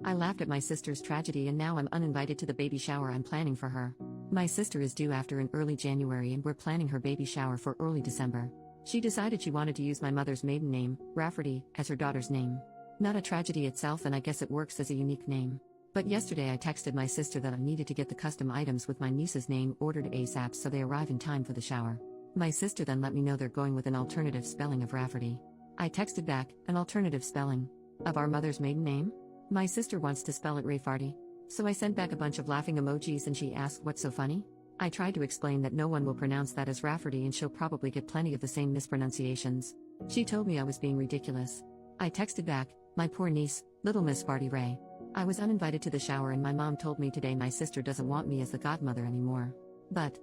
I laughed at my sister's tragedy and now I'm uninvited to the baby shower I'm planning for her. My sister is due after in early January and we're planning her baby shower for early December. She decided she wanted to use my mother's maiden name, Rafferty, as her daughter's name. Not a tragedy itself, and I guess it works as a unique name. But yesterday I texted my sister that I needed to get the custom items with my niece's name ordered ASAP so they arrive in time for the shower. My sister then let me know they're going with an alternative spelling of Rafferty. I texted back, an alternative spelling of our mother's maiden name? My sister wants to spell it Rayfarty. So I sent back a bunch of laughing emojis and she asked what's so funny? I tried to explain that no one will pronounce that as Rafferty and she'll probably get plenty of the same mispronunciations. She told me I was being ridiculous. I texted back, my poor niece, little Miss Farty Ray. I was uninvited to the shower and my mom told me today my sister doesn't want me as the godmother anymore. But,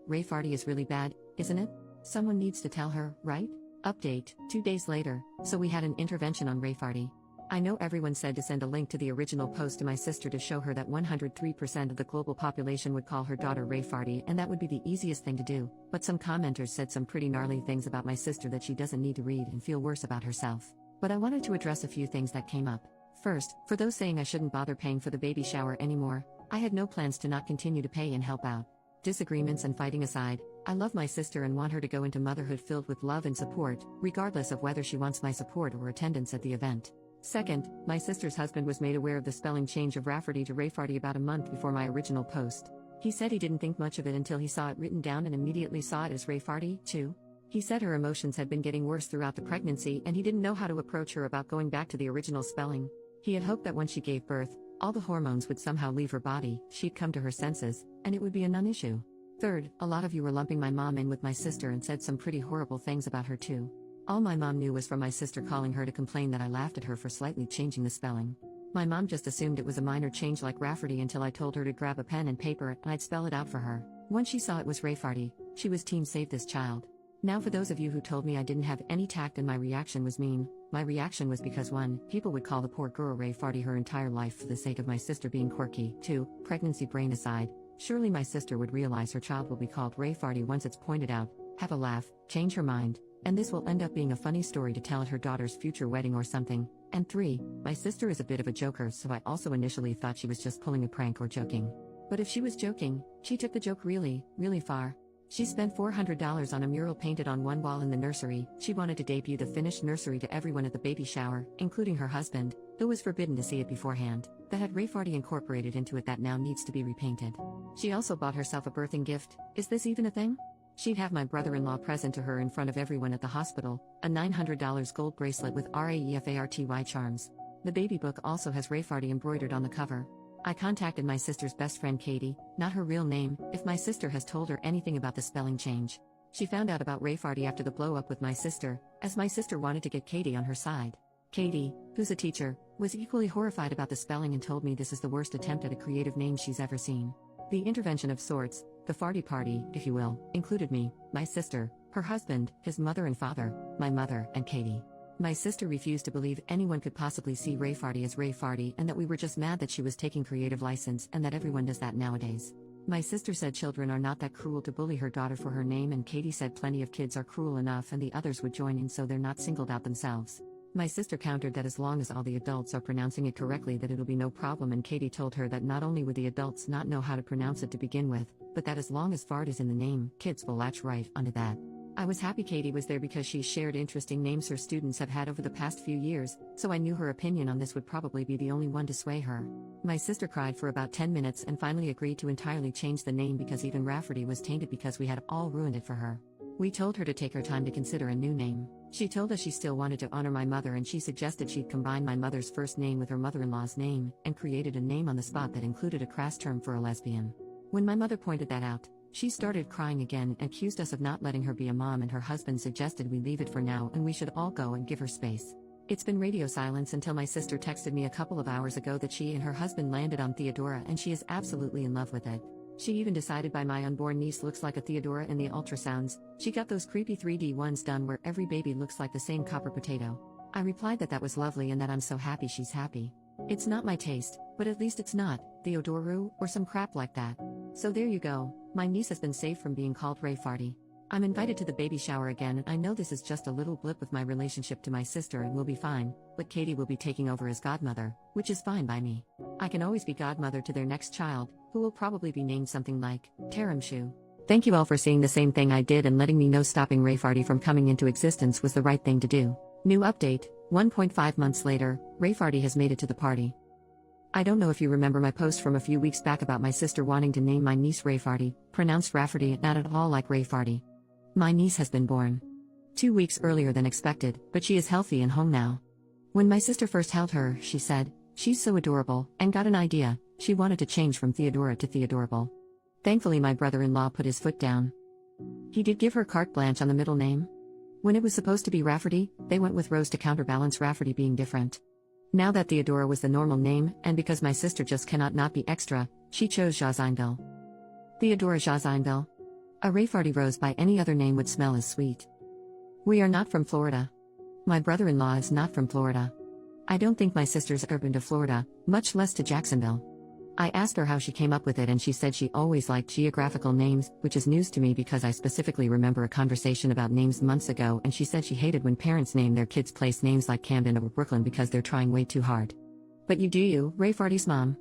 Ray Farty is really bad, isn't it? Someone needs to tell her, right? Update, 2 days later, so we had an intervention on Ray Farty. I know everyone said to send a link to the original post to my sister to show her that 103% of the global population would call her daughter Ray Farty and that would be the easiest thing to do, but some commenters said some pretty gnarly things about my sister that she doesn't need to read and feel worse about herself. But I wanted to address a few things that came up. First, for those saying I shouldn't bother paying for the baby shower anymore, I had no plans to not continue to pay and help out. Disagreements and fighting aside, I love my sister and want her to go into motherhood filled with love and support, regardless of whether she wants my support or attendance at the event. Second, my sister's husband was made aware of the spelling change of Rafferty to Rayfarty about a month before my original post. He said he didn't think much of it until he saw it written down and immediately saw it as Rayfarty, too. He said her emotions had been getting worse throughout the pregnancy and he didn't know how to approach her about going back to the original spelling. He had hoped that when she gave birth, all the hormones would somehow leave her body, she'd come to her senses, and it would be a non-issue. Third, a lot of you were lumping my mom in with my sister and said some pretty horrible things about her too. All my mom knew was from my sister calling her to complain that I laughed at her for slightly changing the spelling. My mom just assumed it was a minor change like Rafferty until I told her to grab a pen and paper and I'd spell it out for her. Once she saw it was Rayfarty, she was team save this child. Now for those of you who told me I didn't have any tact and my reaction was mean, my reaction was because 1, people would call the poor girl Rayfarty her entire life for the sake of my sister being quirky. 2, pregnancy brain aside, surely my sister would realize her child will be called Rayfarty once it's pointed out, have a laugh, change her mind, and this will end up being a funny story to tell at her daughter's future wedding or something. And 3, my sister is a bit of a joker, so I also initially thought she was just pulling a prank or joking. But if she was joking, she took the joke really, really far. She spent $400 on a mural painted on one wall in the nursery. She wanted to debut the finished nursery to everyone at the baby shower, including her husband, who was forbidden to see it beforehand, that had Rayfarty incorporated into it that now needs to be repainted. She also bought herself a birthing gift. Is this even a thing? She'd have my brother-in-law present to her in front of everyone at the hospital, a $900 gold bracelet with RAEFARTY charms. The baby book also has Rayfarty embroidered on the cover. I contacted my sister's best friend Katie, not her real name, if my sister has told her anything about the spelling change. She found out about Rayfarty after the blow-up with my sister, as my sister wanted to get Katie on her side. Katie, who's a teacher, was equally horrified about the spelling and told me this is the worst attempt at a creative name she's ever seen. The intervention of sorts, the farty party, if you will, included me, my sister, her husband, his mother and father, my mother, and Katie. My sister refused to believe anyone could possibly see Rayfarty as Rayfarty and that we were just mad that she was taking creative license and that everyone does that nowadays. My sister said children are not that cruel to bully her daughter for her name, and Katie said plenty of kids are cruel enough and the others would join in so they're not singled out themselves. My sister countered that as long as all the adults are pronouncing it correctly that it'll be no problem, and Katie told her that not only would the adults not know how to pronounce it to begin with, but that as long as fart is in the name, kids will latch right onto that. I was happy Katie was there because she shared interesting names her students have had over the past few years, so I knew her opinion on this would probably be the only one to sway her. My sister cried for about 10 minutes and finally agreed to entirely change the name because even Rafferty was tainted because we had all ruined it for her. We told her to take her time to consider a new name. She told us she still wanted to honor my mother and she suggested she'd combine my mother's first name with her mother-in-law's name, and created a name on the spot that included a crass term for a lesbian. When my mother pointed that out, she started crying again and accused us of not letting her be a mom, and her husband suggested we leave it for now and we should all go and give her space. It's been radio silence until my sister texted me a couple of hours ago that she and her husband landed on Theodora and she is absolutely in love with it. She even decided by my unborn niece looks like a Theodora in the ultrasounds. She got those creepy 3D ones done where every baby looks like the same copper potato. I replied that was lovely and that I'm so happy she's happy. It's not my taste, but at least it's not Theodoru or some crap like that. So there you go, my niece has been saved from being called Rayfarty. I'm invited to the baby shower again, and I know this is just a little blip of my relationship to my sister and will be fine, but Katie will be taking over as godmother, which is fine by me. I can always be godmother to their next child, who will probably be named something like Taramshu. Thank you all for seeing the same thing I did and letting me know stopping Rayfarty from coming into existence was the right thing to do. New update, 1.5 months later, Rayfarty has made it to the party. I don't know if you remember my post from a few weeks back about my sister wanting to name my niece Rayfarty, pronounced Rafferty, not at all like Rayfarty. My niece has been born 2 weeks earlier than expected, but she is healthy and home now. When my sister first held her, she said, "She's so adorable," and got an idea. She wanted to change from Theodora to Theodorable. Thankfully, my brother-in-law put his foot down. He did give her carte blanche on the middle name. When it was supposed to be Rafferty, they went with Rose to counterbalance Rafferty being different. Now that Theodora was the normal name, and because my sister just cannot not be extra, she chose Jazinville. Theodora Jazinville. A Rayfarty rose by any other name would smell as sweet. We are not from Florida. My brother-in-law is not from Florida. I don't think my sister's ever been to Florida, much less to Jacksonville. I asked her how she came up with it, and she said she always liked geographical names, which is news to me because I specifically remember a conversation about names months ago, and she said she hated when parents name their kids place names like Camden or Brooklyn because they're trying way too hard. But you do you, Rayfarty's mom.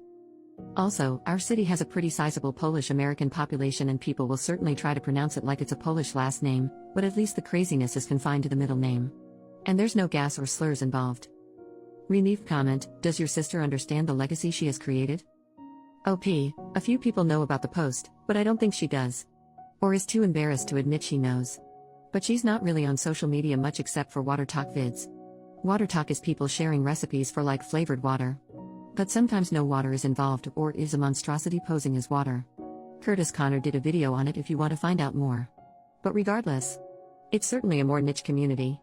Also, our city has a pretty sizable Polish-American population, and people will certainly try to pronounce it like it's a Polish last name, but at least the craziness is confined to the middle name. And there's no gas or slurs involved. Relief comment, does your sister understand the legacy she has created? OP, a few people know about the post, but I don't think she does. Or is too embarrassed to admit she knows. But she's not really on social media much except for water talk vids. Water talk is people sharing recipes for like flavored water. But sometimes no water is involved or is a monstrosity posing as water. Curtis Connor did a video on it if you want to find out more. But regardless, it's certainly a more niche community.